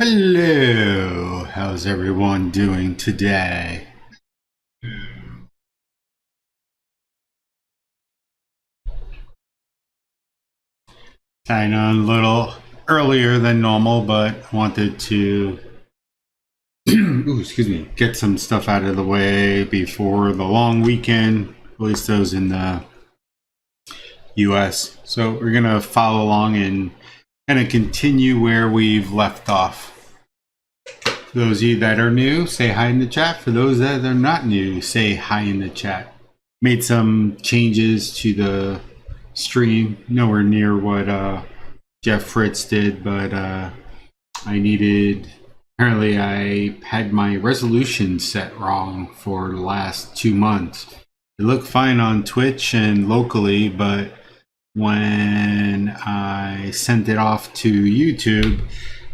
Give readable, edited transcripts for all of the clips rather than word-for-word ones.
Hello, how's everyone doing today? I know a little earlier than normal, but wanted to ooh, excuse me, get some stuff out of the way before the long weekend, at least those in the US. So we're gonna follow along and kind of continue where we've left off. For those of you that are new, say hi in the chat. For those that are not new, say hi in the chat. Made some changes to the stream, nowhere near what Jeff Fritz did, but apparently I had my resolution set wrong for the last 2 months. It looked fine on Twitch and locally, but when I sent it off to YouTube,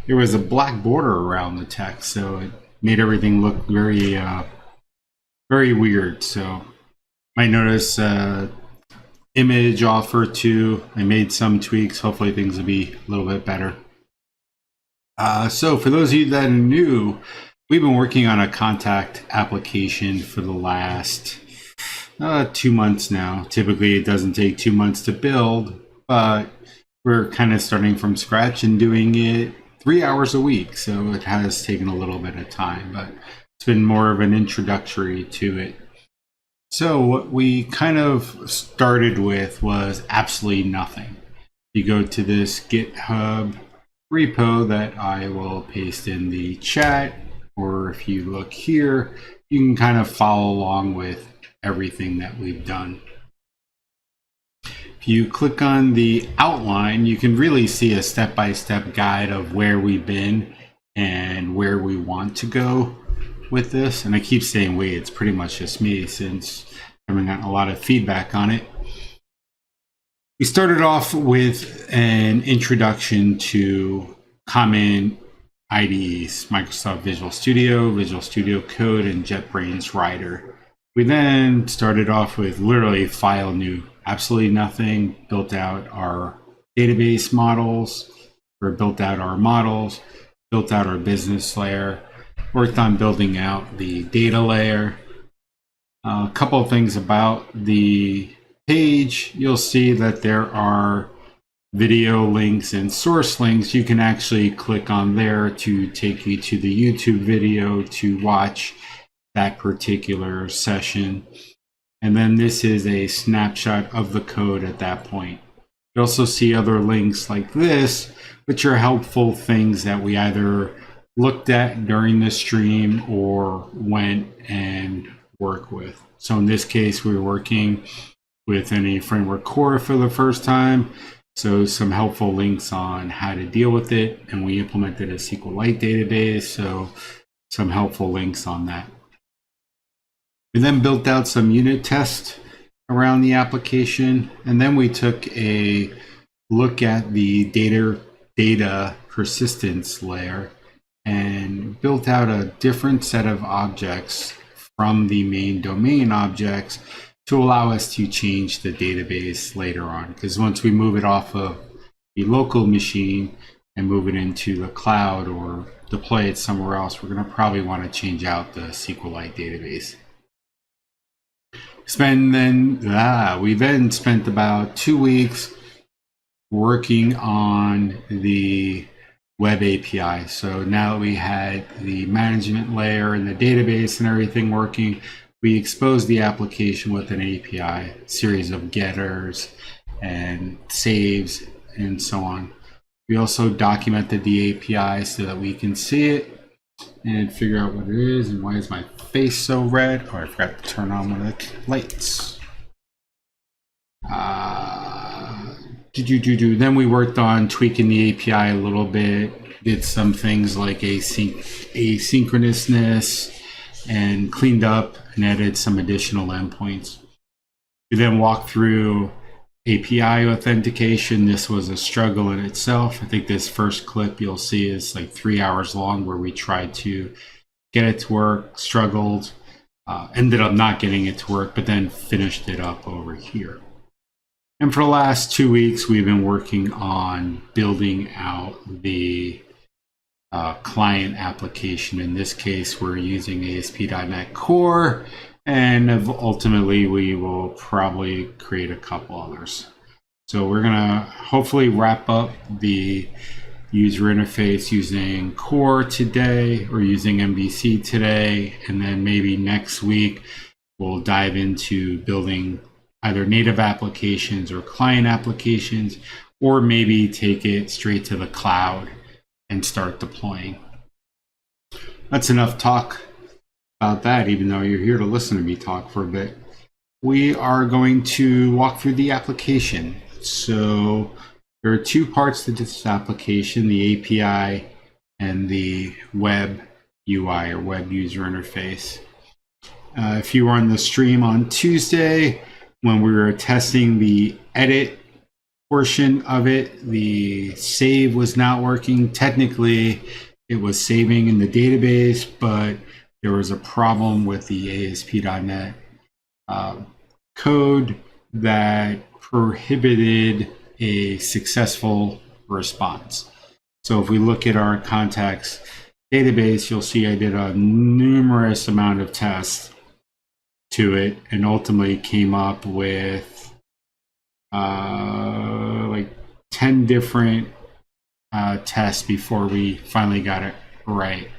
there was a black border around the text, so it made everything look very, very weird. So might notice image offer too. I made some tweaks. Hopefully things will be a little bit better. So for those of you that are new, we've been working on a contact application for the last 2 months now. Typically it doesn't take 2 months to build, but we're kind of starting from scratch and doing it 3 hours a week. So it has taken a little bit of time, but it's been more of an introductory to it. So what we kind of started with was absolutely nothing. You go to this GitHub repo that I will paste in the chat, or if you look here, you can kind of follow along with everything that we've done. If you click on the outline, you can really see a step-by-step guide of where we've been and where we want to go with this. And I keep saying we, it's pretty much just me since I haven't gotten a lot of feedback on it. We started off with an introduction to common IDEs, Microsoft Visual Studio Code, and JetBrains Rider. We then started off with literally file new, absolutely nothing, built out our database models, or built out our models, built out our business layer, worked on building out the data layer. A couple of things about the page. You'll see that there are video links and source links. You can actually click on there to take you to the YouTube video to watch that particular session. And then this is a snapshot of the code at that point. You also see other links like this, which are helpful things that we either looked at during the stream or went and work with. So in this case, we're working with any framework core for the first time. So some helpful links on how to deal with it. And we implemented a SQLite database. So some helpful links on that. We then built out some unit tests around the application. And then we took a look at the data persistence layer and built out a different set of objects from the main domain objects to allow us to change the database later on. Because once we move it off of the local machine and move it into the cloud or deploy it somewhere else, we're going to probably want to change out the SQLite database. We then spent about 2 weeks working on the web API. So now that we had the management layer and the database and everything working, we exposed the application with an API, series of getters and saves and so on. We also documented the API so that we can see it and figure out what it is. And why is my face so red? Oh, I forgot to turn on one of the lights. Then we worked on tweaking the API a little bit, did some things like asynchronousness, and cleaned up and added some additional endpoints. We then walked through API authentication. This was a struggle in itself. I think this first clip you'll see is like 3 hours long, where we tried to get it to work, struggled, ended up not getting it to work, but then finished it up over here. And for the last 2 weeks, we've been working on building out the client application. In this case, we're using ASP.NET Core, and ultimately we will probably create a couple others. So we're gonna hopefully wrap up the user interface using Core today, or using MVC today, and then maybe next week we'll dive into building either native applications or client applications, or maybe take it straight to the cloud and start deploying. That's enough talk about that, even though you're here to listen to me talk for a bit. We are going to walk through the application. So there are two parts to this application, the API and the web UI, or web user interface. If you were on the stream on Tuesday, when we were testing the edit portion of it, the save was not working. Technically, it was saving in the database, but there was a problem with the ASP.NET code that prohibited a successful response. So if we look at our contacts database, you'll see I did a numerous amount of tests to it, and ultimately came up with like 10 different tests before we finally got it right.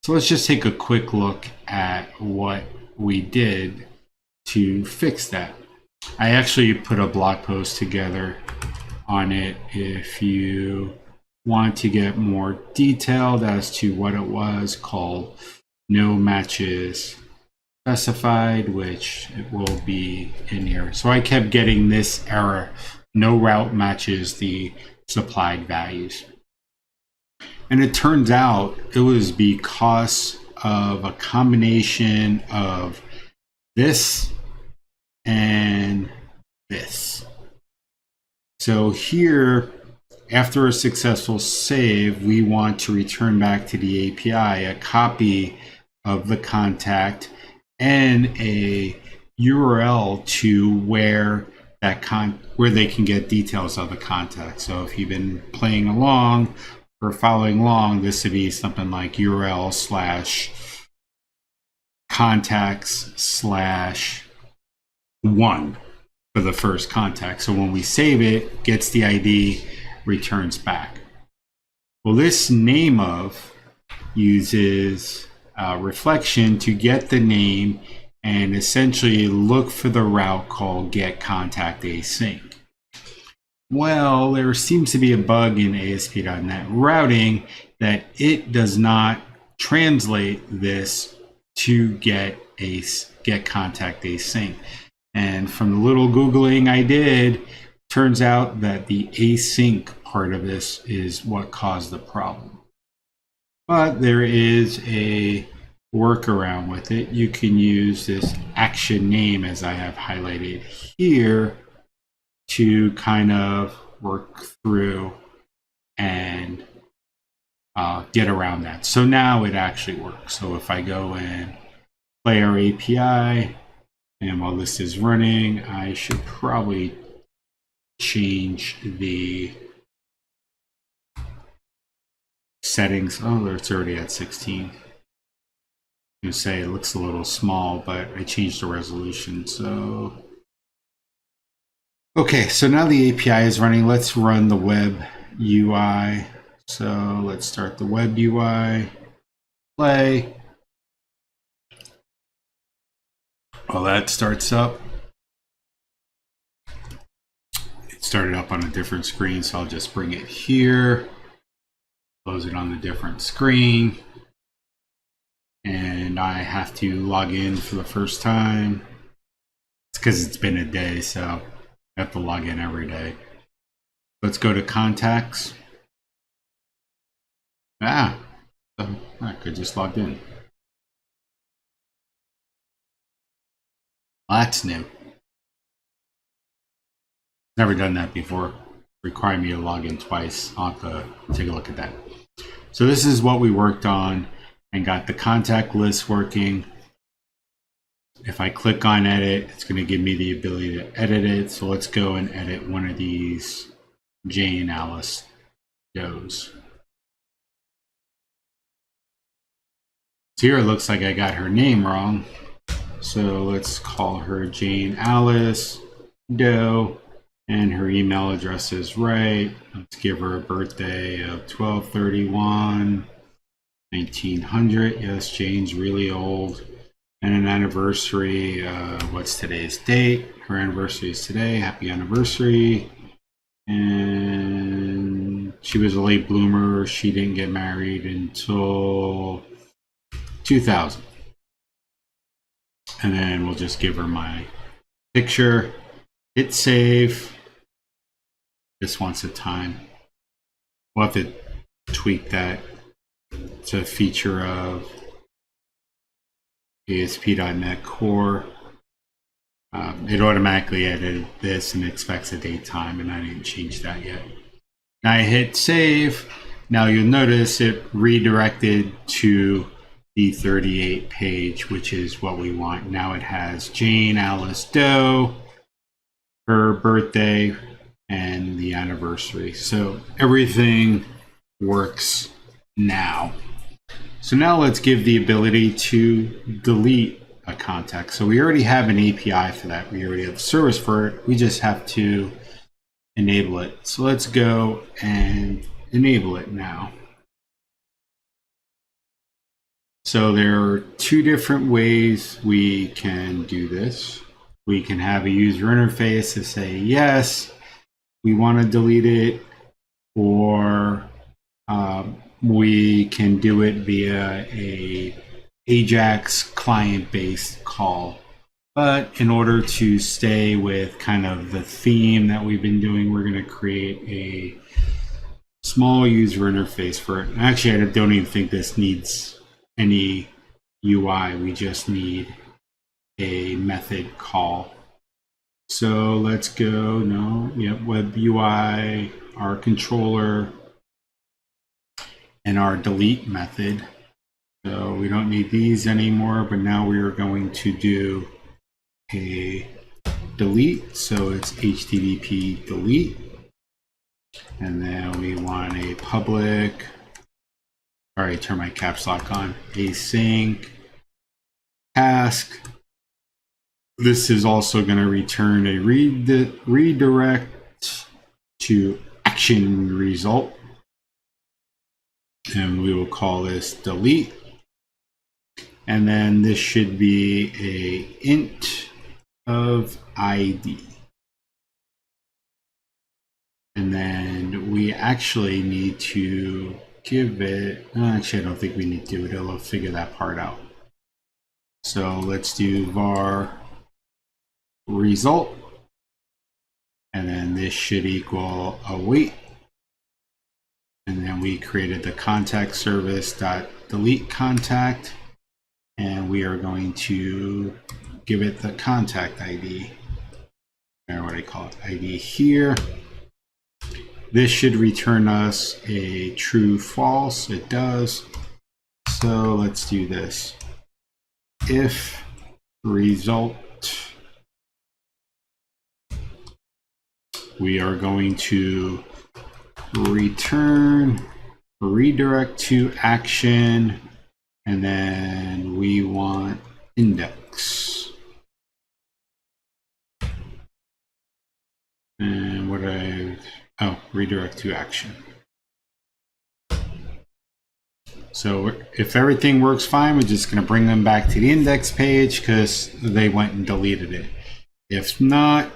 So let's just take a quick look at what we did to fix that. I actually put a blog post together on it if you want to get more detailed as to what it was, called No Matches Specified, which it will be in here. So I kept getting this error: no route matches the supplied values. And it turns out it was because of a combination of this and this. So here, after a successful save, we want to return back to the API a copy of the contact and a URL to where where they can get details of the contact. So if you've been playing along or following along, this would be something like URL/contacts/1 for the first contact. So when we save it, gets the ID, returns back. Well, this name of uses reflection to get the name and essentially look for the route called get contact async. Well, there seems to be a bug in ASP.NET routing that it does not translate this to get contact async. And from the little Googling I did, turns out that the async part of this is what caused the problem. But there is a workaround with it. You can use this action name, as I have highlighted here, to kind of work through and get around that. So now it actually works. So if I go and play our API, and while this is running, I should probably change the settings. Oh, it's already at 16. You say it looks a little small, but I changed the resolution. So okay, so now the API is running. Let's run the web UI. So let's start the web UI, play. While that starts up, it started up on a different screen, so I'll just bring it here, close it on the different screen, and I have to log in for the first time. It's because it's been a day, so I have to log in every day. Let's go to contacts. I could just log in. Well, that's new. Never done that before. Requiring me to log in twice. I'll have to take a look at that. So this is what we worked on and got the contact list working. If I click on edit, it's going to give me the ability to edit it. So let's go and edit one of these Jay and Alice Joes. So here it looks like I got her name wrong. So let's call her Jane Alice Doe, and her email address is right. Let's give her a birthday of 12/31/1900. Yes, Jane's really old. And an anniversary, what's today's date? Her anniversary is today. Happy anniversary. And she was a late bloomer. She didn't get married until 2000. And then we'll just give her my picture. Hit save. This once a time. We'll have to tweak that. It's a feature of ASP.NET Core. It automatically edited this and expects a date time, and I didn't change that yet. Now I hit save. Now you'll notice it redirected to the 38 page, which is what we want. Now it has Jane Alice Doe, her birthday, and the anniversary. So everything works now. So now let's give the ability to delete a contact. So we already have an API for that. We already have a service for it. We just have to enable it. So let's go and enable it now. So there are two different ways we can do this. We can have a user interface to say, yes, we want to delete it, or we can do it via a Ajax client-based call. But in order to stay with kind of the theme that we've been doing, we're going to create a small user interface for it. Actually, I don't even think this needs any UI. We just need a method call. So let's go, web UI, our controller, and our delete method. So we don't need these anymore, but now we are going to do a delete. So it's HTTP delete. And then we want a public, all right, turn my caps lock on, async task. This is also going to return a redirect to action result. And we will call this delete. And then this should be a int of ID. And then we actually need to give it, actually I don't think we need to do it, it'll figure that part out. So let's do var result. And then this should equal await. And then we created the contact service dot delete contact, and we are going to give it the contact ID. Or what do I call it? ID here. This should return us a true false. It does. So let's do this. If result, we are going to return redirect to action, and then we want index. And what redirect to action. So if everything works fine, we're just going to bring them back to the index page because they went and deleted it. If not,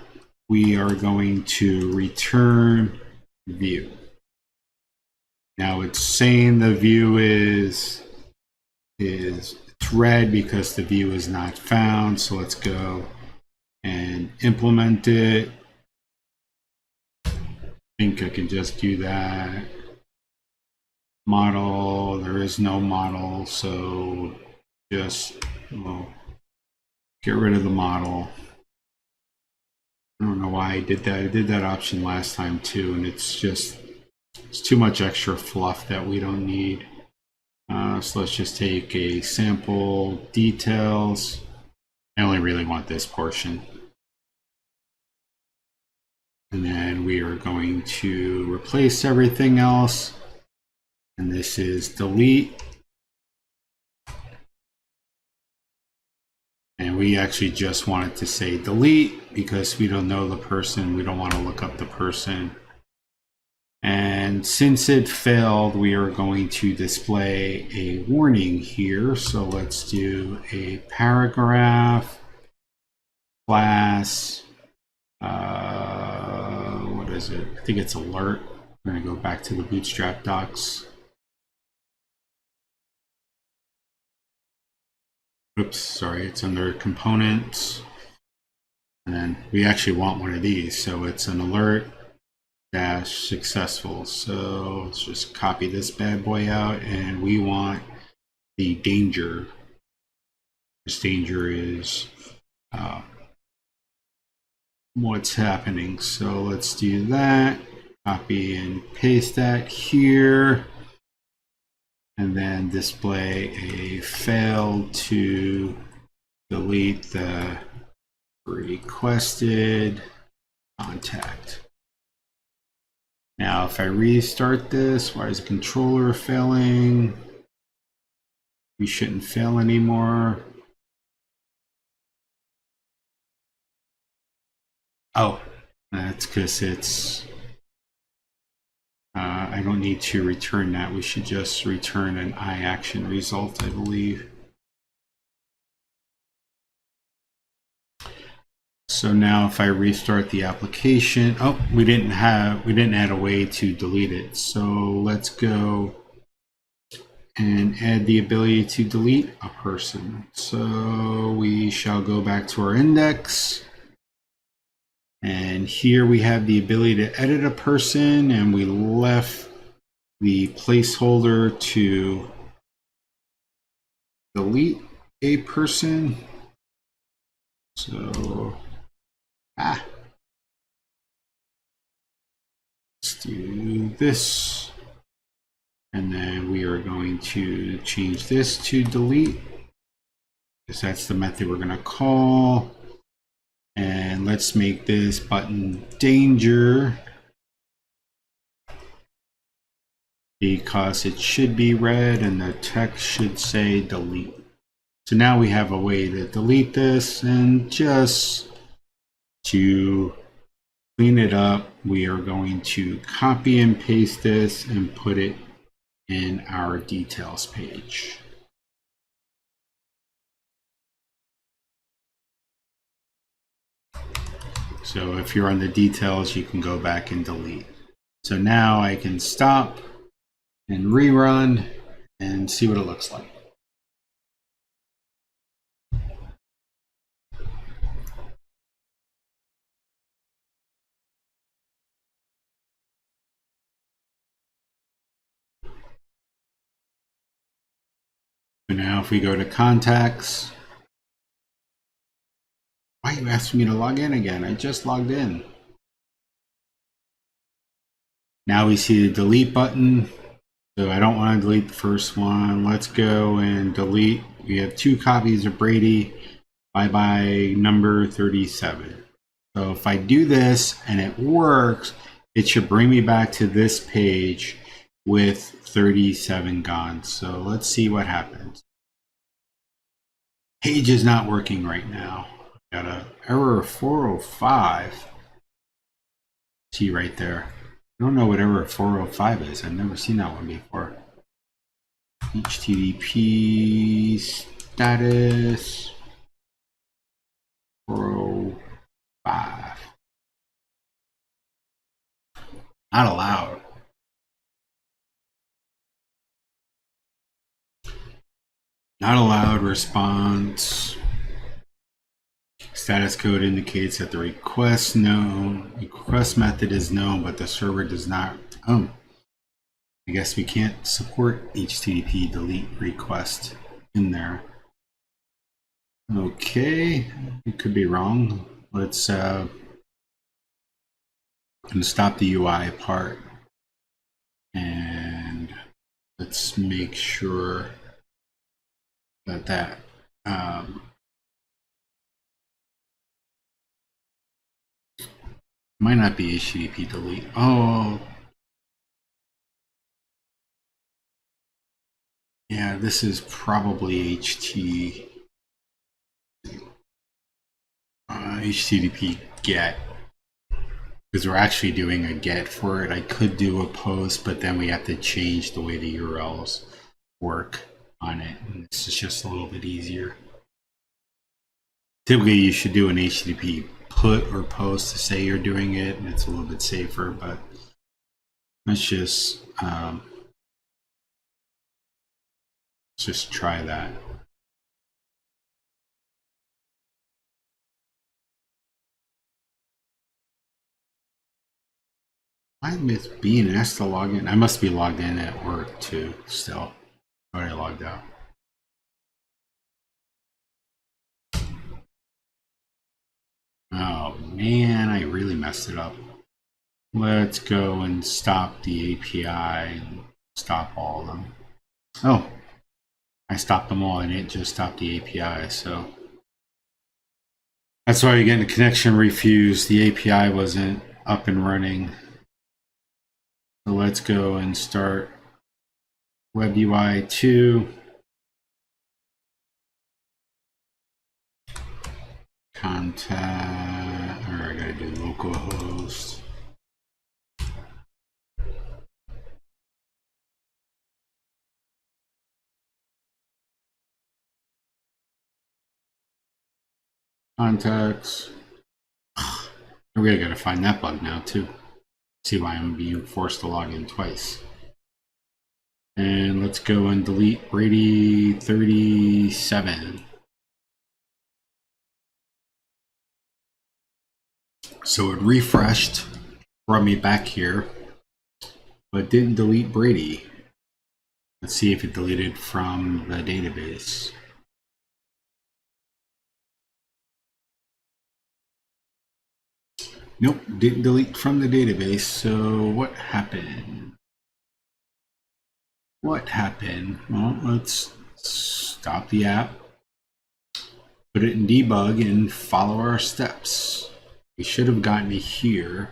we are going to return view. Now it's saying the view is it's red because the view is not found. So let's go and implement it. I think I can just do that. Model, there is no model, so just get rid of the model. I don't know why I did that. I did that option last time too, and it's too much extra fluff that we don't need. So let's just take a sample details. I only really want this portion. And then we are going to replace everything else. And this is delete. And we actually just wanted to say delete because we don't know the person. We don't want to look up the person. And since it failed, we are going to display a warning here. So let's do a paragraph class. What is it? I think it's alert. We're going to go back to the Bootstrap docs. Oops, sorry, it's under components. And then we actually want one of these. So it's an alert dash successful. So let's just copy this bad boy out, and we want the danger. This danger is what's happening. So let's do that. Copy and paste that here. And then display a fail to delete the requested contact. Now, if I restart this, why is the controller failing? We shouldn't fail anymore. Oh, that's because it's I don't need to return that. We should just return an iAction result, I believe. So now if I restart the application, oh, we didn't add a way to delete it. So let's go and add the ability to delete a person. So we shall go back to our index. And here we have the ability to edit a person, and we left the placeholder to delete a person. So, let's do this. And then we are going to change this to delete, because that's the method we're going to call. And let's make this button danger, because it should be red and the text should say delete. So now we have a way to delete this, and just to clean it up, we are going to copy and paste this and put it in our details page. So if you're on the details, you can go back and delete. So now I can stop and rerun and see what it looks like. So now if we go to contacts, why are you asking me to log in again? I just logged in. Now we see the delete button. So I don't want to delete the first one. Let's go and delete. We have 2 copies of Brady. Bye-bye number 37. So if I do this and it works, it should bring me back to this page with 37 gone. So let's see what happens. Page is not working right now. Got an error 405. See right there. I don't know what error 405 is. I've never seen that one before. HTTP status 405. Not allowed. Not allowed response. Status code indicates that the request method is known, but the server does not. I guess we can't support HTTP delete request in there. Okay, it could be wrong. Let's I'm gonna stop the UI part, and let's make sure that might not be HTTP delete. Oh, yeah, this is probably HT. HTTP GET, because we're actually doing a GET for it. I could do a POST, but then we have to change the way the URLs work on it. And this is just a little bit easier. Typically, you should do an HTTP PUT or POST to say you're doing it, and it's a little bit safer, but let's just try that. I miss being asked to log in. I must be logged in at work too, still. Already logged out. Oh man, I really messed it up. Let's go and stop the API and stop all of them. Oh, I stopped them all and it just stopped the API, so that's why you're getting a connection refused. The API wasn't up and running. So let's go and start WebUI 2. Contact, or I gotta do localhost. Contacts. I really gotta find that bug now too. See why I'm being forced to log in twice. And let's go and delete Brady 37. So it refreshed, brought me back here, but didn't delete Brady. Let's see if it deleted from the database. Nope, didn't delete from the database. So what happened? What happened? Well, let's stop the app, put it in debug, and follow our steps. We should have gotten it here.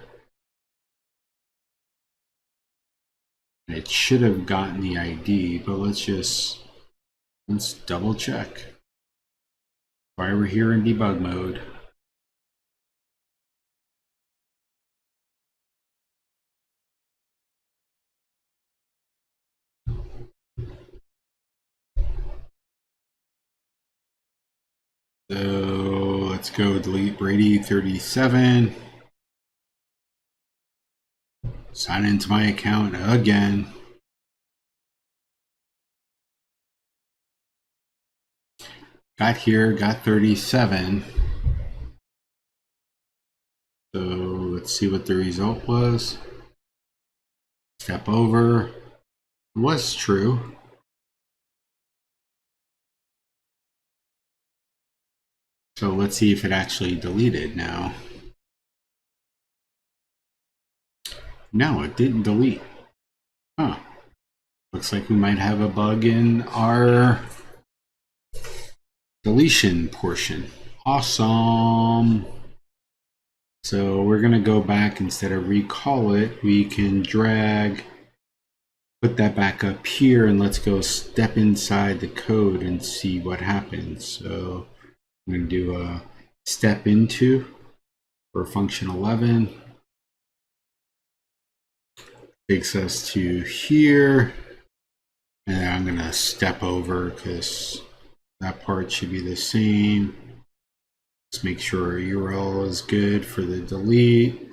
And it should have gotten the ID, but let's double check. Why we're here in debug mode. So let's go delete Brady 37. Sign into my account again. Got here, got 37. So let's see what the result was. Step over. It was true. So let's see if it actually deleted now. No, it didn't delete. Huh. Looks like we might have a bug in our deletion portion. Awesome. So we're going to go back, instead of recall it, we can drag, put that back up here, and let's go step inside the code and see what happens. So I'm going to do a step into for function 11. Takes us to here, and I'm going to step over because that part should be the same. Let's make sure our URL is good for the delete.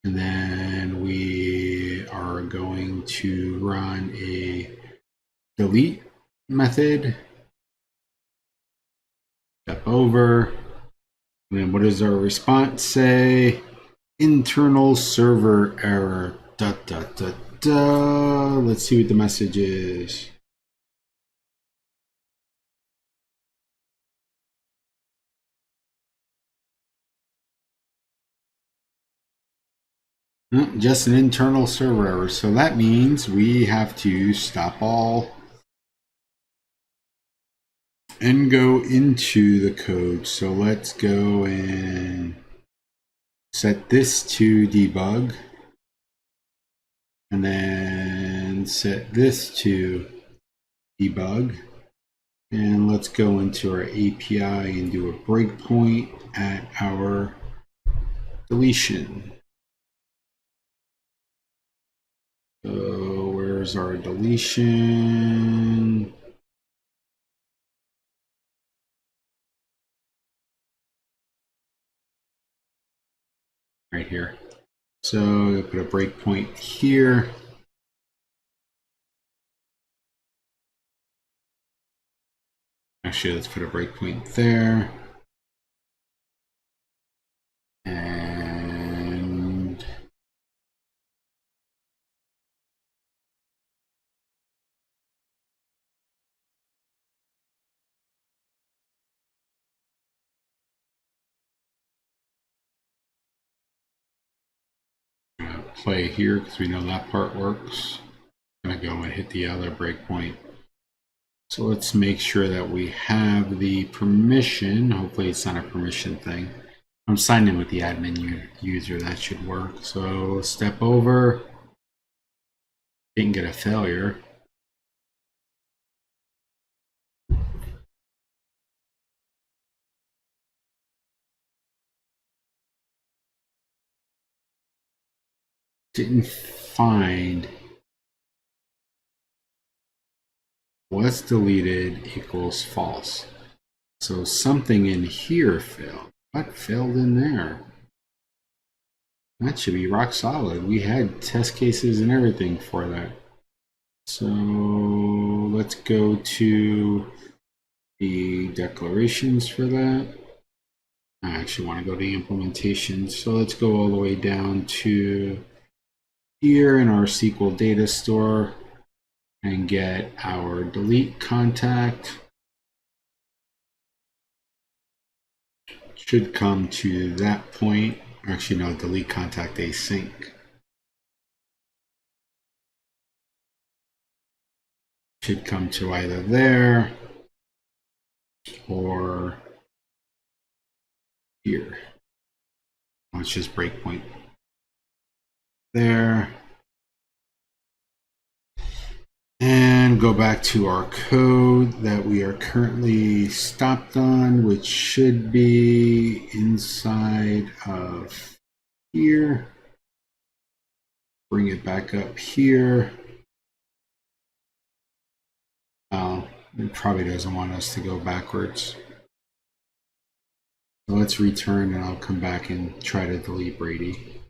And then we are going to run a delete method. Step over. And then what does our response say? Internal server error. Da, da, da, da. Let's see what the message is. Just an internal server error. So that means we have to stop all and go into the code. So let's go and set this to debug. And then set this to debug. And let's go into our API and do a breakpoint at our deletion. So where's our deletion? Right here. So I'll put a breakpoint here. Actually, let's put a breakpoint there. And play here because we know that part works. I'm going to go and hit the other breakpoint. So let's make sure that we have the permission. Hopefully it's not a permission thing. I'm signed in with the admin user. That should work. So step over. Didn't get a failure. Didn't find what's deleted equals false. So something in here failed. What failed in there? That should be rock solid. We had test cases and everything for that. So let's go to the declarations for that. I actually want to go to the implementation. So let's go all the way down to here in our SQL data store and get our delete contact. Should come to that point. Actually, no, delete contact async. Should come to either there or here. Let's just breakpoint there. And go back to our code that we are currently stopped on, which should be inside of here. Bring it back up here. It probably doesn't want us to go backwards. So let's return and I'll come back and try to delete Brady.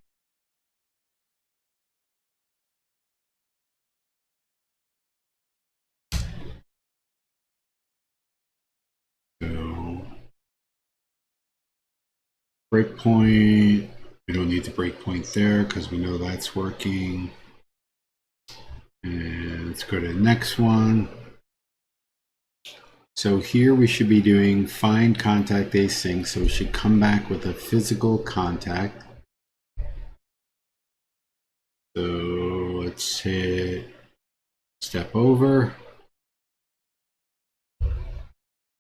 So breakpoint, we don't need the breakpoint there because we know that's working. And let's go to the next one. So here we should be doing find contact async. So we should come back with a physical contact. So let's hit step over.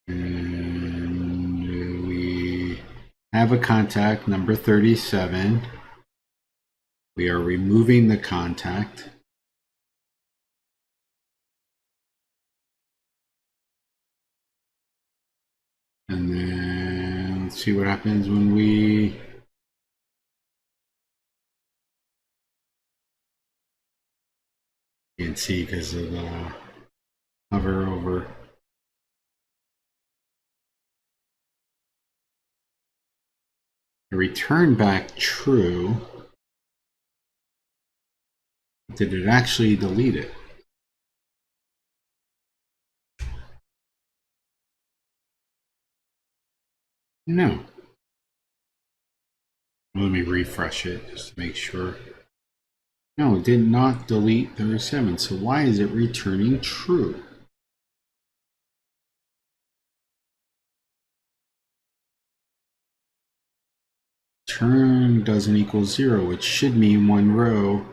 And we have a contact number 37. We are removing the contact. And then let's see what happens when we can't see because of the hover over. I return back true. Did it actually delete it? No. Let me refresh it just to make sure. No, it did not delete 37. So why is it returning true? Turn doesn't equal 0, which should mean one row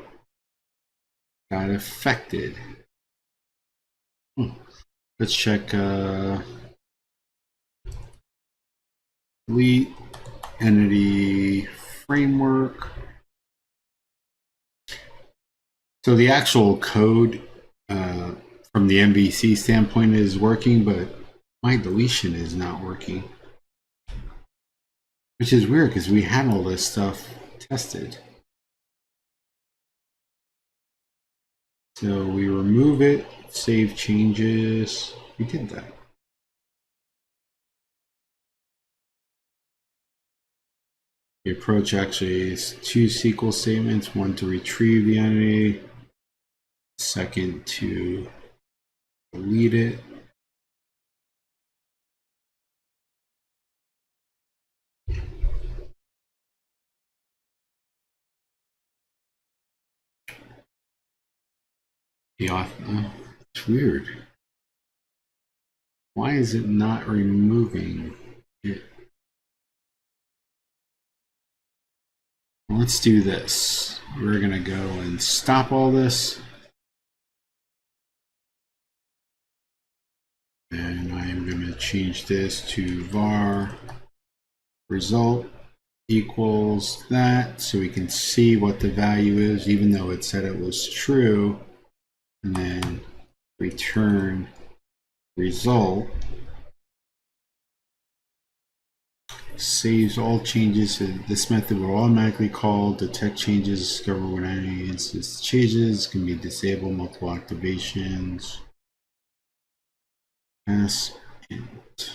got affected. Let's check delete entity framework. So the actual code from the MVC standpoint is working, but My deletion is not working. Which is weird because we had all this stuff tested. So we remove it, save changes. We did that. The approach actually is 2 SQL statements, one to retrieve the entity, second to delete it. It's weird. Why is it not removing it? Let's do this. We're gonna go and stop all this. And I'm gonna change this to var result equals that, so we can see what the value is, even though it said it was true, and then return result. Saves all changes. This method will automatically call, detect changes, discover when any instance changes, can be disabled, multiple activations. Pass int.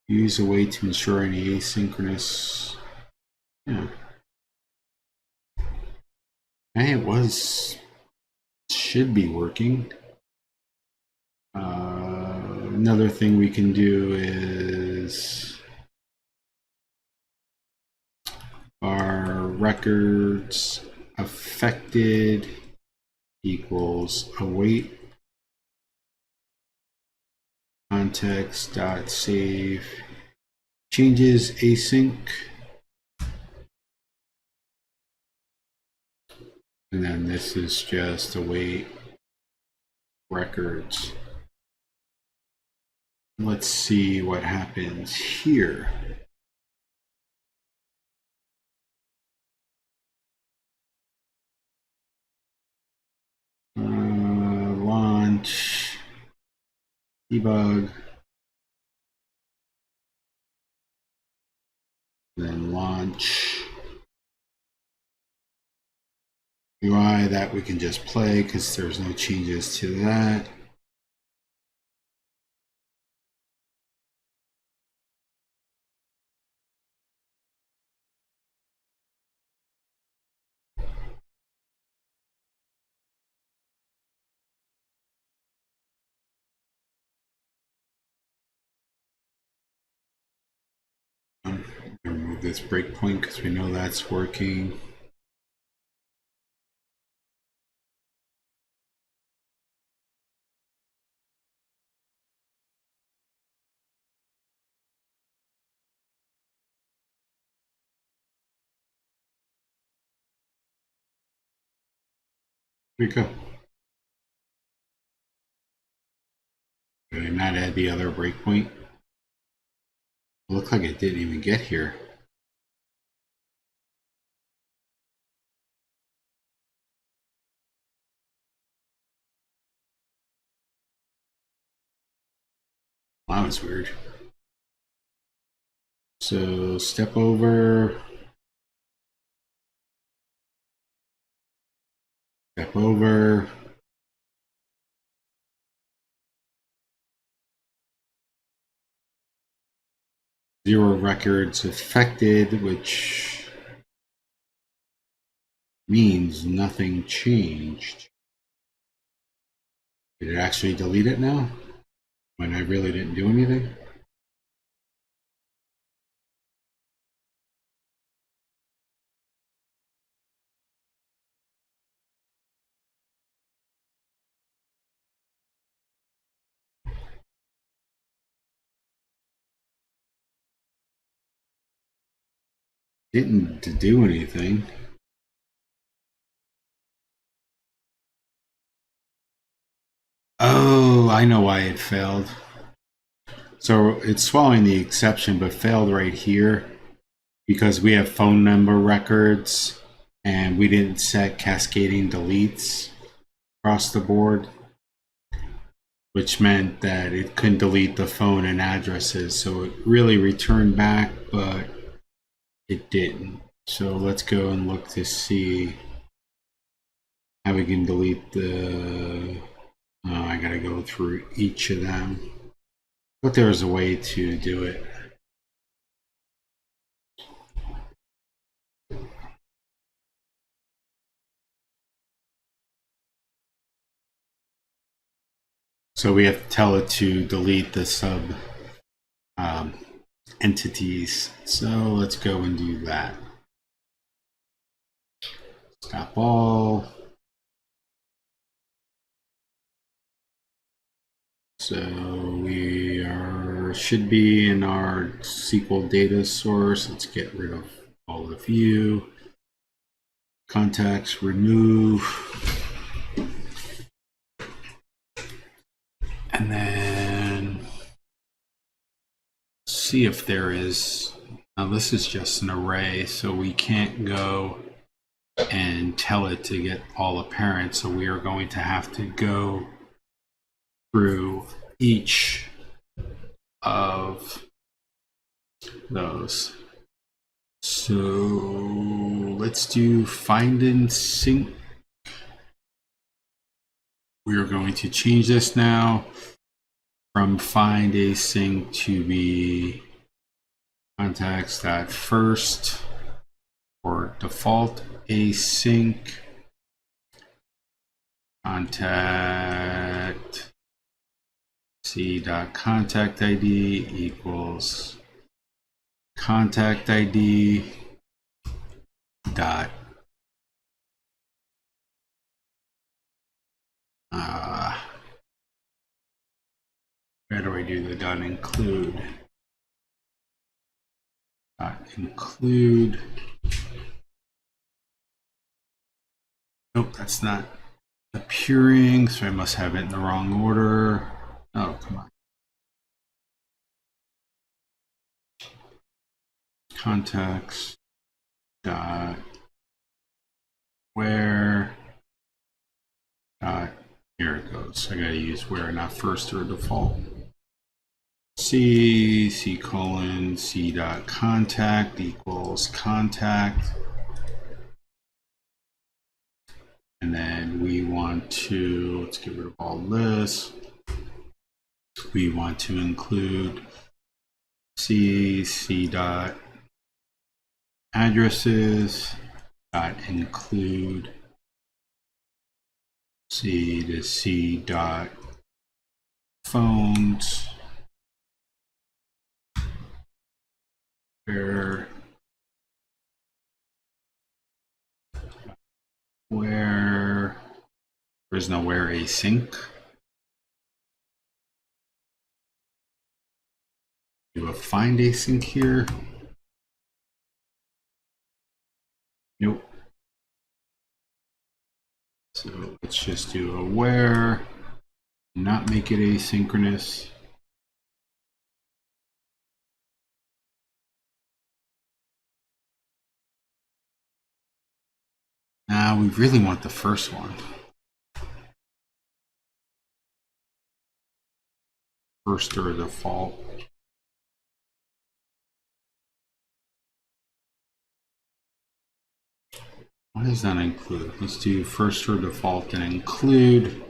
Use a way to ensure any asynchronous. Yeah. Hey, it should be working. Another thing we can do is our records affected equals await context dot save changes async, and then this is just await records. Let's see what happens here. Launch, debug, then launch. UI that we can just play because there's no changes to that. I'm gonna remove this breakpoint because we know that's working. Here we go. Did I not add the other breakpoint? It looks like it didn't even get here. Wow, that's weird. So step over. Step over. Zero records affected, which means nothing changed. Did it actually delete it now? When I really didn't do anything? Didn't do anything. Oh, I know why it failed. So it's swallowing the exception, but failed right here because we have phone number records and we didn't set cascading deletes across the board, which meant that it couldn't delete the phone and addresses. So it really returned back, but it didn't. So let's go and look to see how we can delete the, I gotta go through each of them. But there's a way to do it. So we have to tell it to delete the sub entities. So let's go and do that. Stop all. So we should be in our SQL data source. Let's get rid of all the view. Contacts, remove. And then see if there is, now this is just an array, so we can't go and tell it to get all the parents. So we are going to have to go through each of those. So let's do find and sync. We are going to change this now from find async to be contacts.first or default async contact c.contact ID equals contact ID dot where do I do the dot include? Dot include. Nope, that's not appearing, so I must have it in the wrong order. Oh, come on. Contacts dot where dot, here it goes. I gotta use where, not first or default. C colon C dot contact equals contact. And then we want to, let's get rid of all this. We want to include C dot addresses dot include C to C dot phones where there's no where async. Do a find async here. Nope. So let's just do a where, not make it asynchronous. Now we really want the first one. First or default. Why does that include? Let's do first or default and include.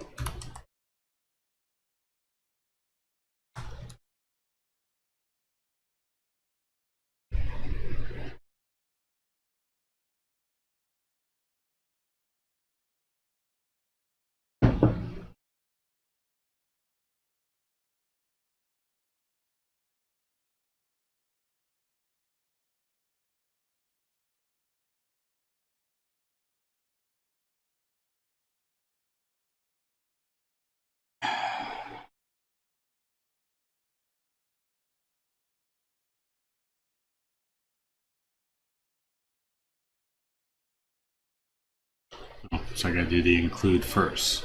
So I gotta do the include first.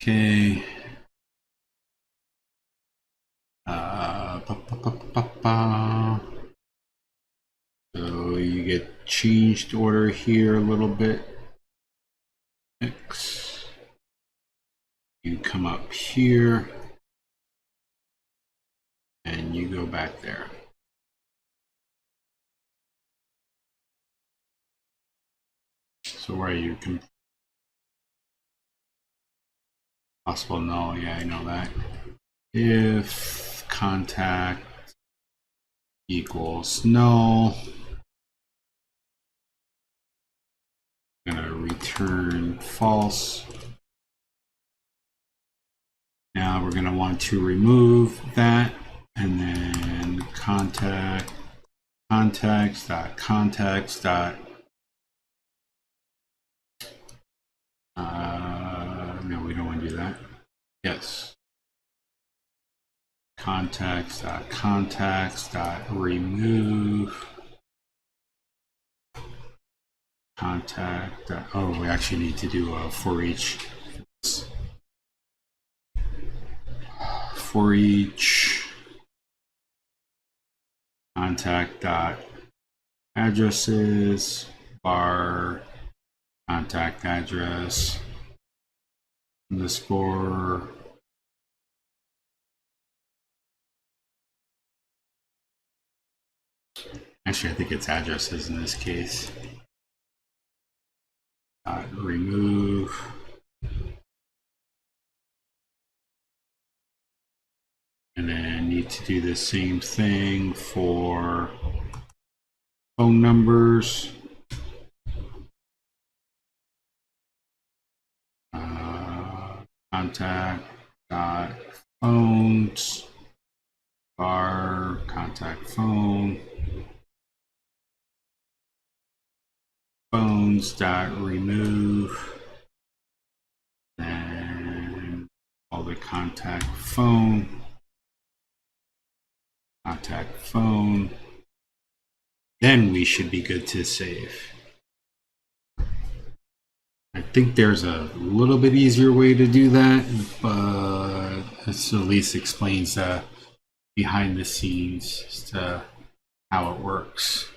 Okay. So you get changed order here a little bit. X. You come up here and you go back there. So where are you? Possible null, yeah, I know that. If contact equals null, I'm gonna return false. Now we're gonna want to remove that, and then context dot no, we don't want to do that. Yes. Context dot remove contact dot, oh, we actually need to do a for each contact dot addresses bar contact address underscore actually I think it's addresses in this case. Remove and then need to do the same thing for phone numbers. Contact dot phones bar contact phone phones dot remove and all the contact phone then we should be good to save. I think there's a little bit easier way to do that, but this at least explains behind the scenes as to how it works.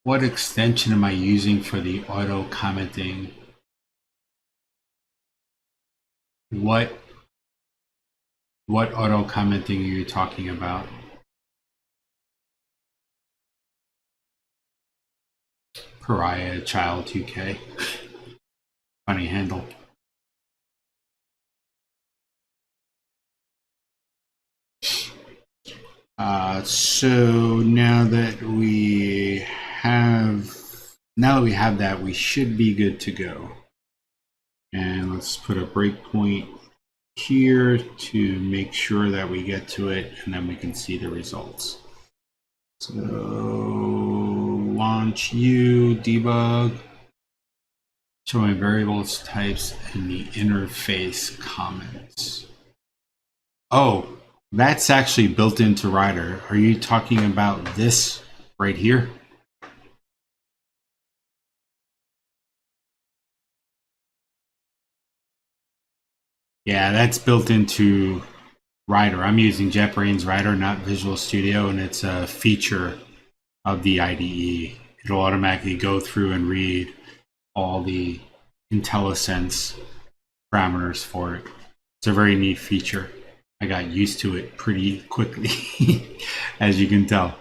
What extension am I using for the auto commenting? What auto commenting are you talking about? Pariah Child 2K. Funny handle. So now that we have that, we should be good to go. And let's put a breakpoint here to make sure that we get to it, and then we can see the results. So launch U debug, showing variables types in the interface comments. Oh, that's actually built into Rider. Are you talking about this right here? Yeah, that's built into Rider. I'm using JetBrains Rider, not Visual Studio, and it's a feature of the IDE. It'll automatically go through and read all the IntelliSense parameters for it. It's a very neat feature. I got used to it pretty quickly, as you can tell.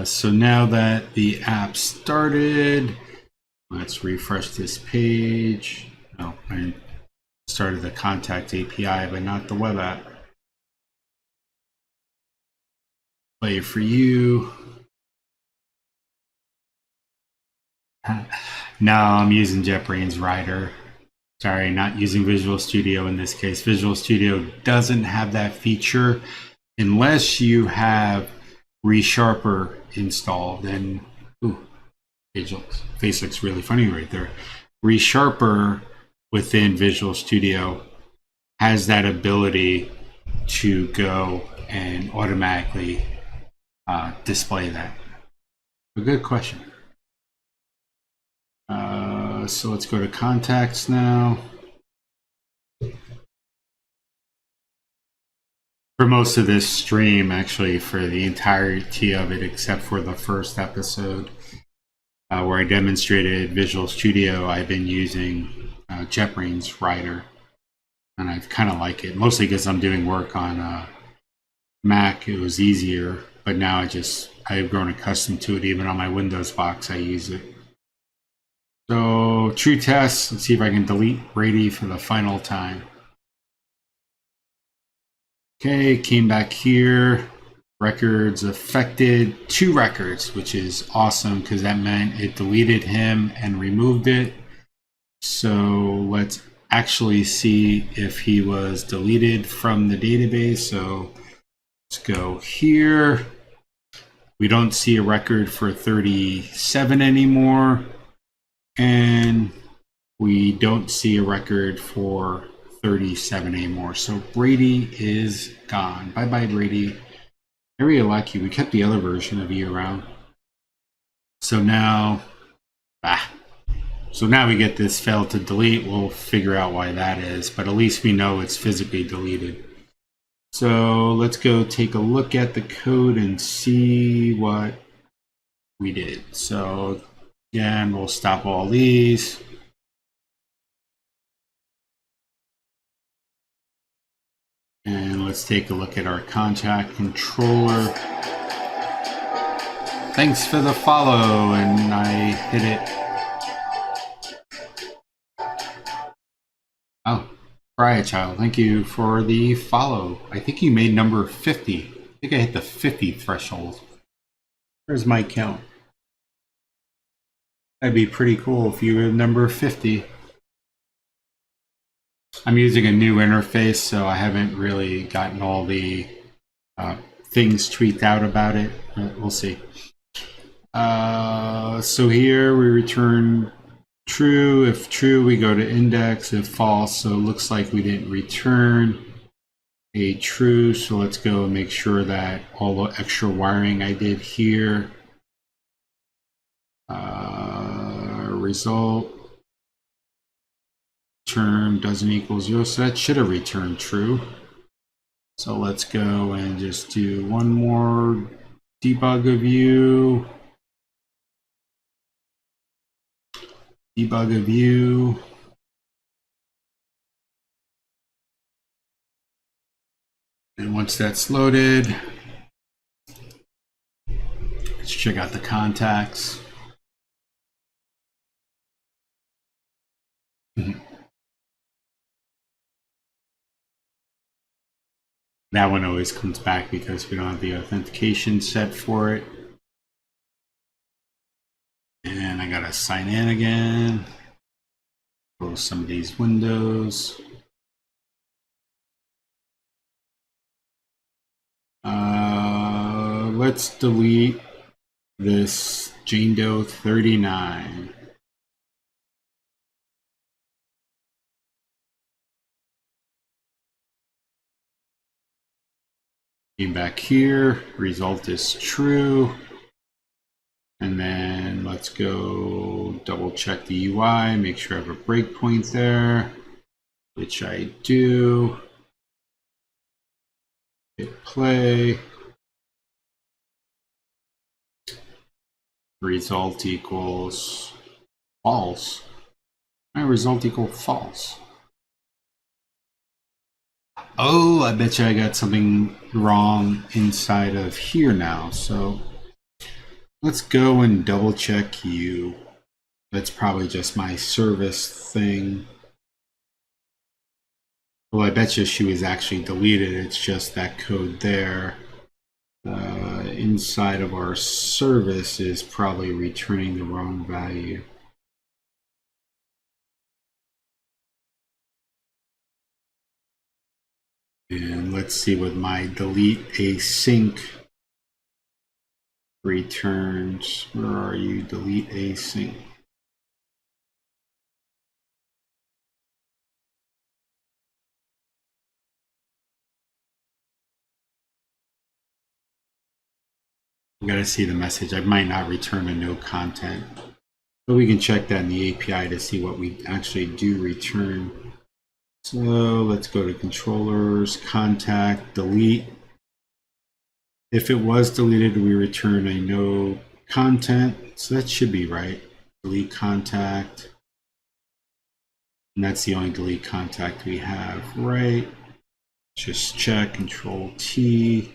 So now that the app started, let's refresh this page. Oh, I started the Contact API, but not the web app. Play for you. No, I'm using JetBrains Rider. Sorry, not using Visual Studio in this case. Visual Studio doesn't have that feature unless you have ReSharper installed. And face looks really funny right there. ReSharper within Visual Studio has that ability to go and automatically display that. A good question. So let's go to contacts now. For most of this stream, actually, for the entirety of it, except for the first episode, where I demonstrated Visual Studio, I've been using JetBrains Writer, and I kind of like it, mostly because I'm doing work on Mac. It was easier, but now I've grown accustomed to it. Even on my Windows box, I use it. So true test. Let's see if I can delete Brady for the final time. Okay, came back here. Records affected, 2 records, which is awesome because that meant it deleted him and removed it. So let's actually see if he was deleted from the database. So let's go here. We don't see a record for 37 anymore. And we don't see a record for 37 anymore. So Brady is gone. Bye-bye, Brady. I really like you. We kept the other version of you around. So now, we get this failed to delete. We'll figure out why that is, but at least we know it's physically deleted. So let's go take a look at the code and see what we did. So again, we'll stop all these. And let's take a look at our contact controller. Thanks for the follow, and I hit it. Oh, Brian Child, thank you for the follow. I think you made number 50. I think I hit the 50 threshold. Where's my count? That'd be pretty cool if you were number 50. I'm using a new interface, so I haven't really gotten all the things tweaked out about it. We'll see. So here we return true. If true, we go to index. If false, so it looks like we didn't return a true. So let's go and make sure that all the extra wiring I did here. Result. Return doesn't equal 0, so that should have returned true. So let's go and just do one more debug of view. Debug a view. And once that's loaded, let's check out the contacts. That one always comes back because we don't have the authentication set for it. And I gotta sign in again. Close some of these windows. Let's delete this Jane Doe 39. Came back here, result is true. And then let's go double check the UI, make sure I have a breakpoint there, which I do. Hit play. Result equals false. My result equals false. Oh, I bet you I got something wrong inside of here now. So let's go and double check you. That's probably just my service thing. Well, I bet you she was actually deleted. It's just that code there. Inside of our service is probably returning the wrong value. And let's see what my delete async returns. Where are you? Delete async. I gotta see the message. I might not return a no content, but we can check that in the API to see what we actually do return. So let's go to controllers, contact, delete. If it was deleted, we return a no content. So that should be right. Delete contact. And that's the only delete contact we have, right? Just check, Control T,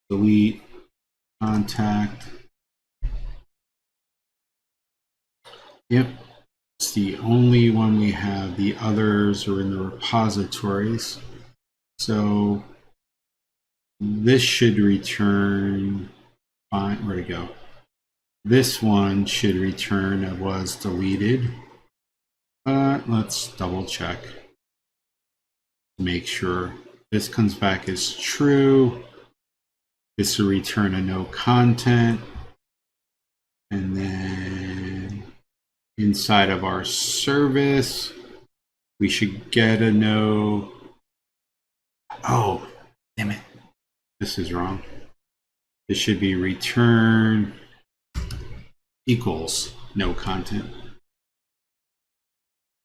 delete contact. Yep, it's the only one we have. The others are in the repositories. So this should return, fine, where'd it go? This one should return it was deleted. But let's double check. Make sure this comes back as true. This will return a no content. And then inside of our service, we should get a no. Oh, damn it. This is wrong. This should be return equals no content.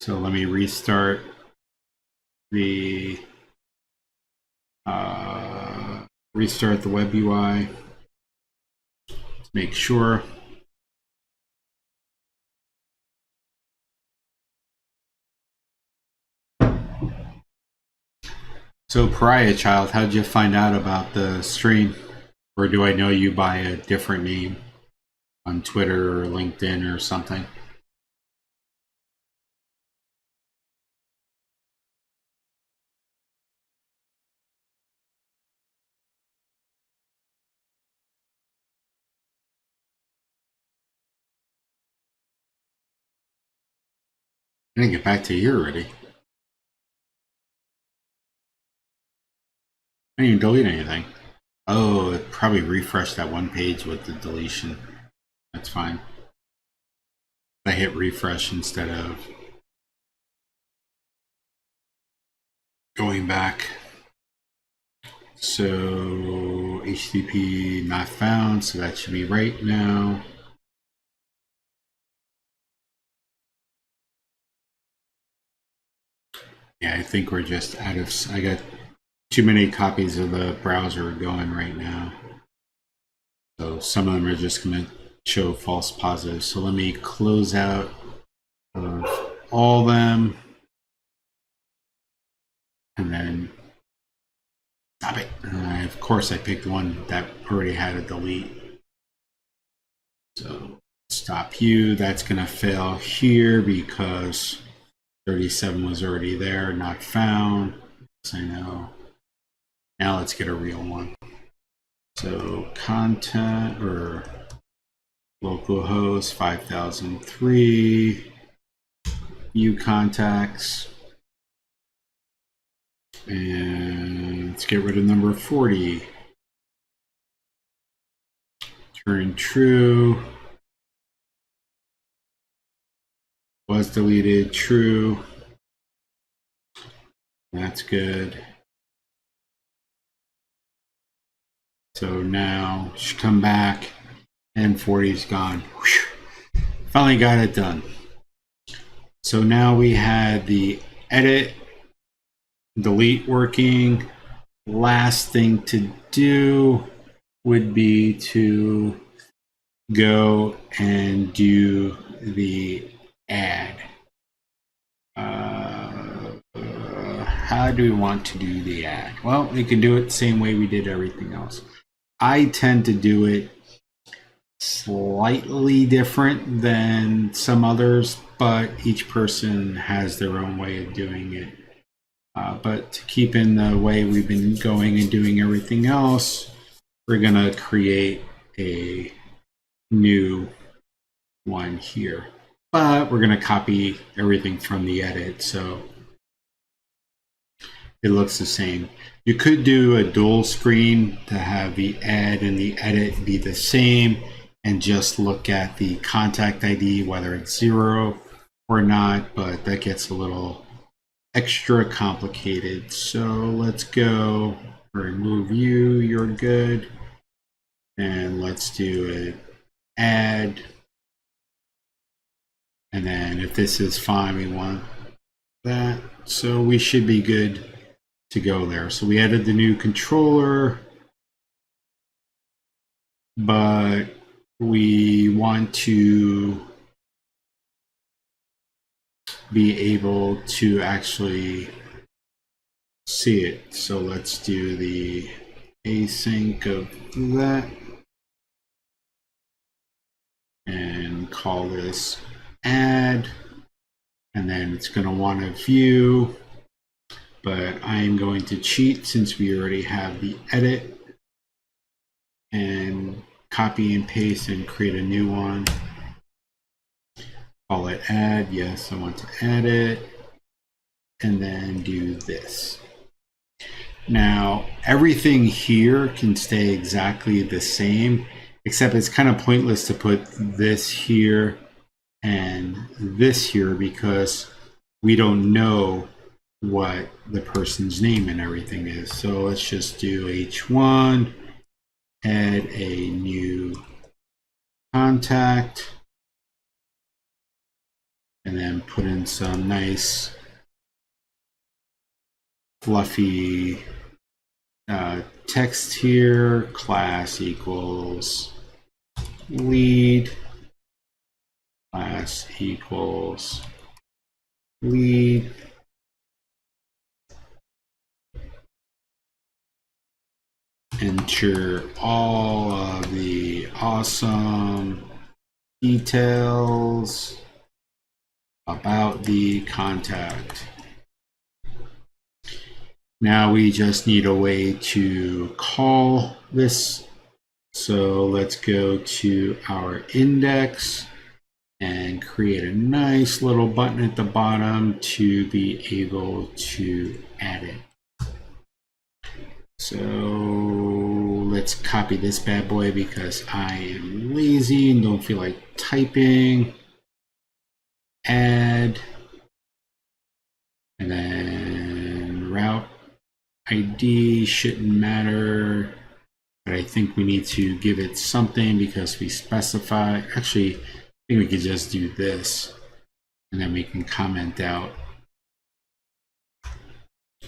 So let me restart the web UI to make sure. So Pariah Child, how'd you find out about the stream? Or do I know you by a different name on Twitter or LinkedIn or something? I didn't get back to you already. I didn't even delete anything. Oh, it probably refreshed that one page with the deletion. That's fine. I hit refresh instead of going back. So HTTP not found, so that should be right now. Yeah, I think we're just out of, I got too many copies of the browser going right now. So some of them are just going to show false positives. So let me close out of all of them. And then, stop it. Of course, I picked one that already had a delete. So stop you. That's going to fail here because 37 was already there, not found. Yes, I know. Now let's get a real one. So content or localhost 5003, view contacts, and let's get rid of number 40. Turn true. Was deleted, true. That's good. So now should come back and 40 is gone. Whew. Finally got it done. So now we had the edit, delete working. Last thing to do would be to go and do the add. How do we want to do the add? Well, we can do it the same way we did everything else. I tend to do it slightly different than some others, but each person has their own way of doing it. But to keep in the way we've been going and doing everything else, we're going to create a new one here. But we're going to copy everything from the edit, so it looks the same. You could do a dual screen to have the add and the edit be the same and just look at the contact ID, whether it's 0 or not, but that gets a little extra complicated. So let's go remove you, you're good. And let's do it, add. And then if this is fine, we want that. So we should be good to go there. So we added the new controller, but we want to be able to actually see it. So let's do the async of that and call this add, and then it's going to want to view, but I'm going to cheat since we already have the edit and copy and paste and create a new one. Call it add. Yes, I want to add it, and then do this. Now everything here can stay exactly the same, except it's kind of pointless to put this here and this here because we don't know what the person's name and everything is. So let's just do H1, add a new contact, and then put in some nice fluffy text here. Class equals lead, class equals lead, enter all of the awesome details about the contact. Now we just need a way to call this. So let's go to our index and create a nice little button at the bottom to be able to add it. So let's copy this bad boy because I am lazy and don't feel like typing. Add, and then route ID shouldn't matter, but I think we need to give it something because we specify. Actually, I think we could just do this, and then we can comment out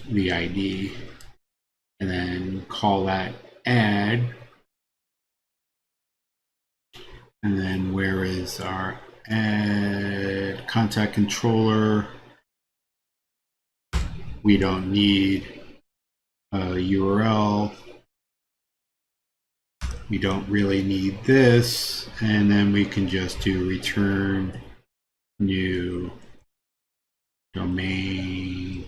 the ID, and then call that add. And then where is our add contact controller? We don't need a URL. We don't really need this. And then we can just do return new domain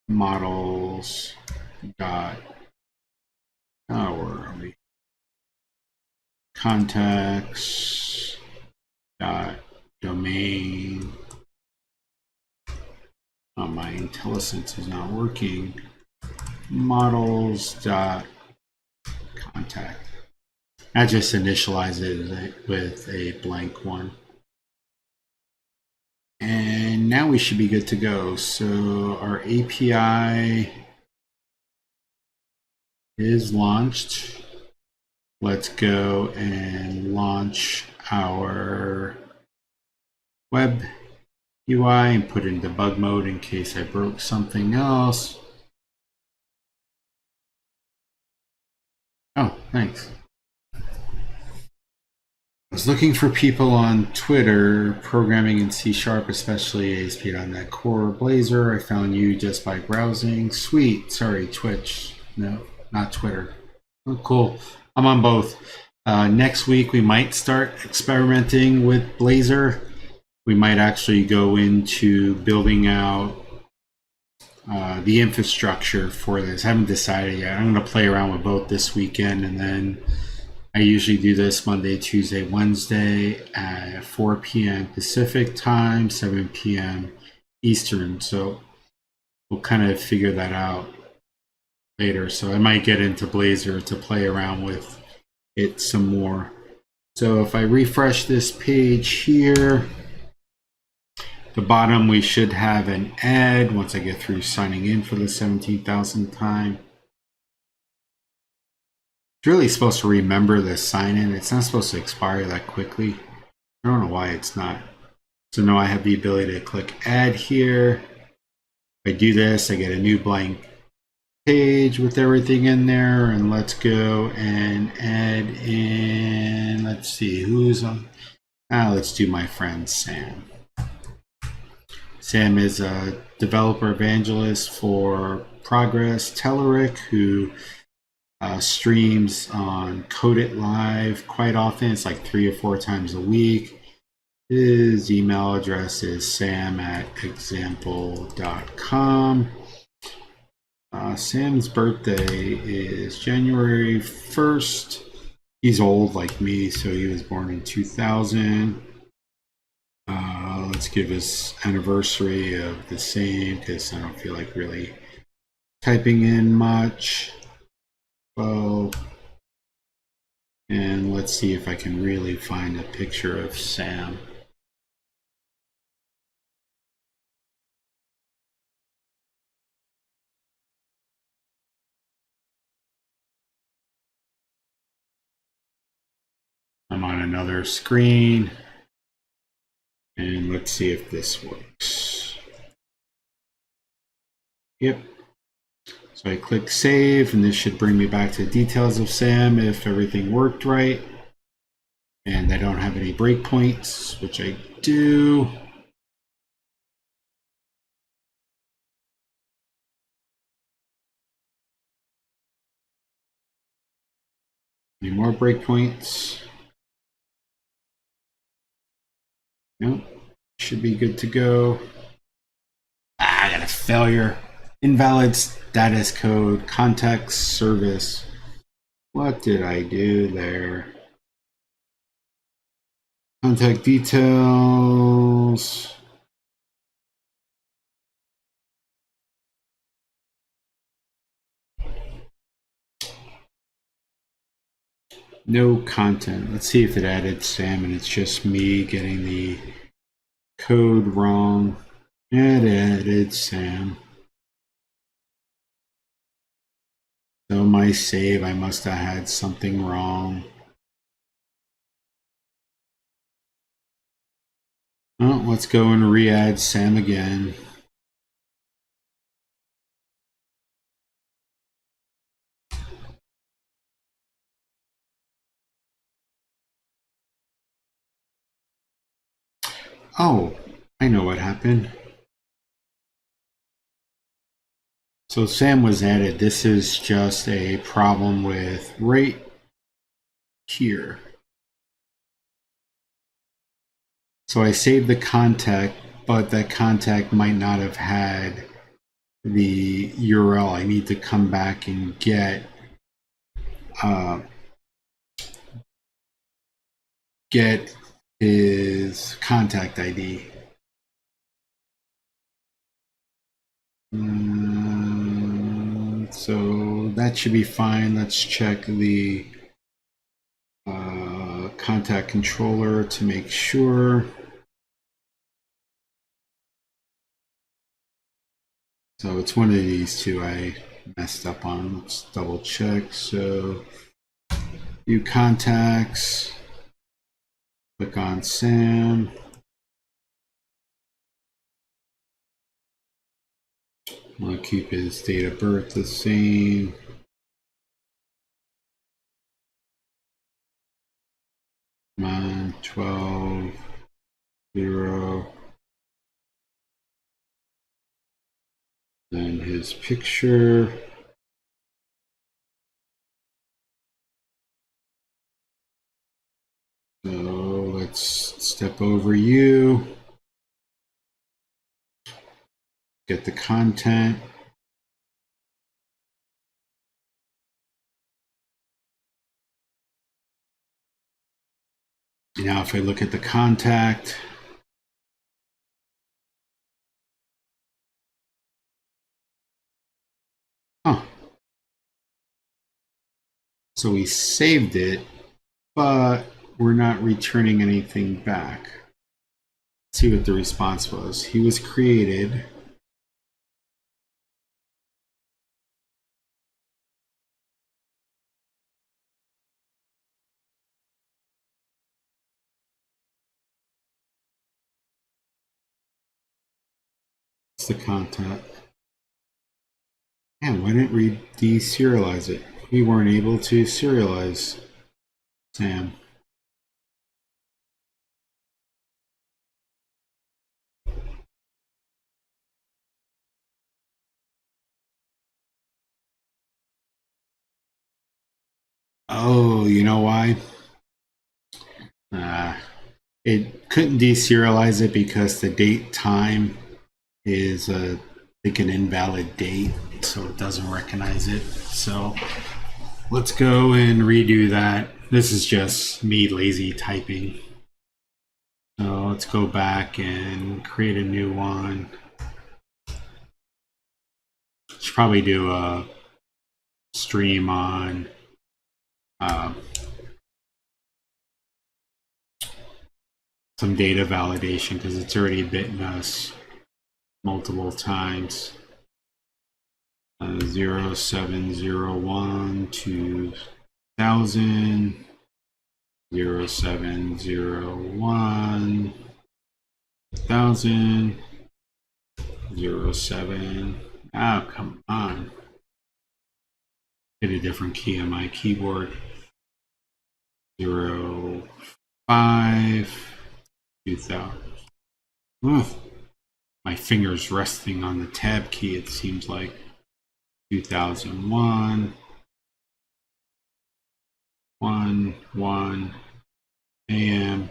models dot where are we? Contacts dot domain. Oh, my IntelliSense is not working. Models dot contact. I just initialize it with a blank one. And now we should be good to go. So our API is launched. Let's go and launch our web UI and put in debug mode in case I broke something else. Oh, thanks. I was looking for people on Twitter programming in C#, especially ASP.NET Core Blazor. I found you just by browsing. Sweet. Sorry, Twitch. No, not Twitter. Oh, cool. I'm on both. Next week, we might start experimenting with Blazor. We might actually go into building out the infrastructure for this. I haven't decided yet. I'm going to play around with both this weekend, and then I usually do this Monday, Tuesday, Wednesday at 4 p.m. Pacific time, 7 p.m. Eastern. So we'll kind of figure that out later. So I might get into Blazor to play around with it some more. So if I refresh this page here, the bottom we should have an ad once I get through signing in for the 17,000th time. It's really supposed to remember the sign in. It's not supposed to expire that quickly. I don't know why it's not. So now I have the ability to click add here. If I do this, I get a new blank page with everything in there, and let's go and add in, let's see who's on. Let's do my friend Sam. Sam is a developer evangelist for Progress Telerik, who streams on Code It Live quite often. It's like 3 or 4 times a week. His email address is sam@example.com. Sam's birthday is January 1st. He's old like me, so he was born in 2000. Let's give his anniversary of the same, because I don't feel like really typing in much. Well, and let's see if I can really find a picture of Sam. I'm on another screen, and let's see if this works. Yep. So I click save, and this should bring me back to details of Sam if everything worked right. And I don't have any breakpoints, which I do. Any more breakpoints? Nope. Should be good to go. I got a failure. Invalid status code, context service. What did I do there? Contact details. No content. Let's see if it added Sam and it's just me getting the code wrong. It added Sam. So my save, I must have had something wrong. Oh, let's go and re-add Sam again. Oh, I know what happened. So Sam was added. This is just a problem with right here. So I saved the contact, but that contact might not have had the URL. I need to come back and get his contact ID. So that should be fine. Let's check the contact controller to make sure. So it's one of these two I messed up on. Let's double check. So view contacts, click on Sam. I'm going to keep his date of birth the same. Come on, 12, 0. Then his picture. So let's step over you. Get the content. Now if I look at the contact, so we saved it, but we're not returning anything back. Let's see what the response was. He was created. It's the contact. And why didn't we deserialize it? We weren't able to serialize Sam. Oh, you know why? It couldn't deserialize it because the date time is I think an invalid date, so it doesn't recognize it. So let's go and redo that. This is just me lazy typing. So let's go back and create a new one. Should probably do a stream on some data validation because it's already bitten us multiple times. 0701 2000 0701 1000 07. Oh, come on. Hit a different key on my keyboard. 05 2000. My finger's resting on the tab key, it seems like. 2001 1 AM.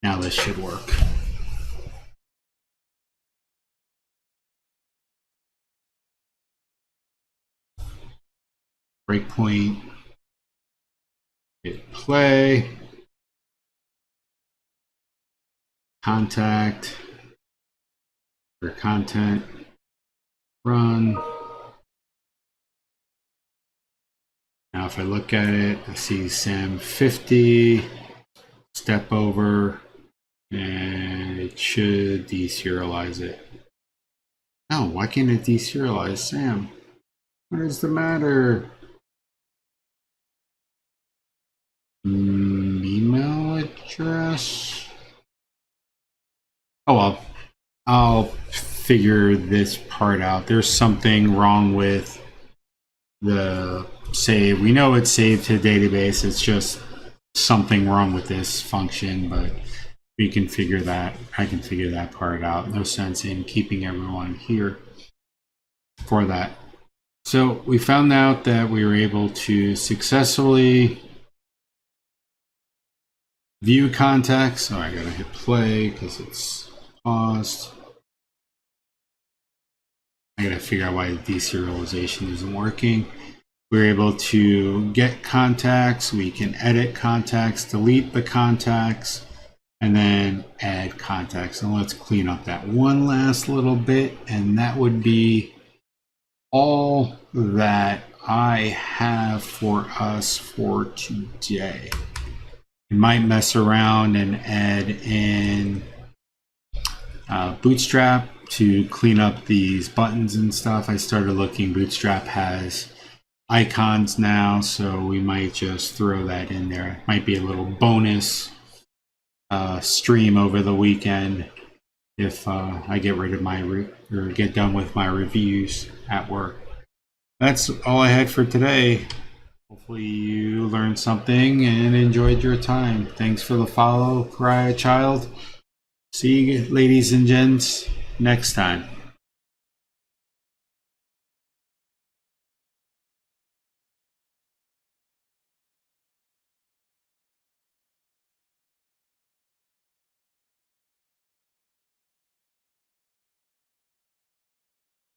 Now this should work. Breakpoint. Hit play. Contact. For content. Run. Now if I look at it, I see SAM 50, step over, and it should deserialize it. Oh, why can't it deserialize SAM? What is the matter? Email address? Oh well, I'll figure this part out. There's something wrong with the save. We know it's saved to the database. It's just something wrong with this function, but we can figure that. I can figure that part out. No sense in keeping everyone here for that. So we found out that we were able to successfully view contacts. So I gotta hit play because it's paused. I gotta figure out why the deserialization isn't working. We're able to get contacts, we can edit contacts, delete the contacts, and then add contacts. And let's clean up that one last little bit, and that would be all that I have for us for today. You might mess around and add in Bootstrap to clean up these buttons and stuff. I started looking, Bootstrap has icons now, so we might just throw that in there. It might be a little bonus stream over the weekend if I get rid of my or get done with my reviews at work. That's all I had for today. Hopefully you learned something and enjoyed your time. Thanks for the follow, Pariah Child. See you, ladies and gents, next time.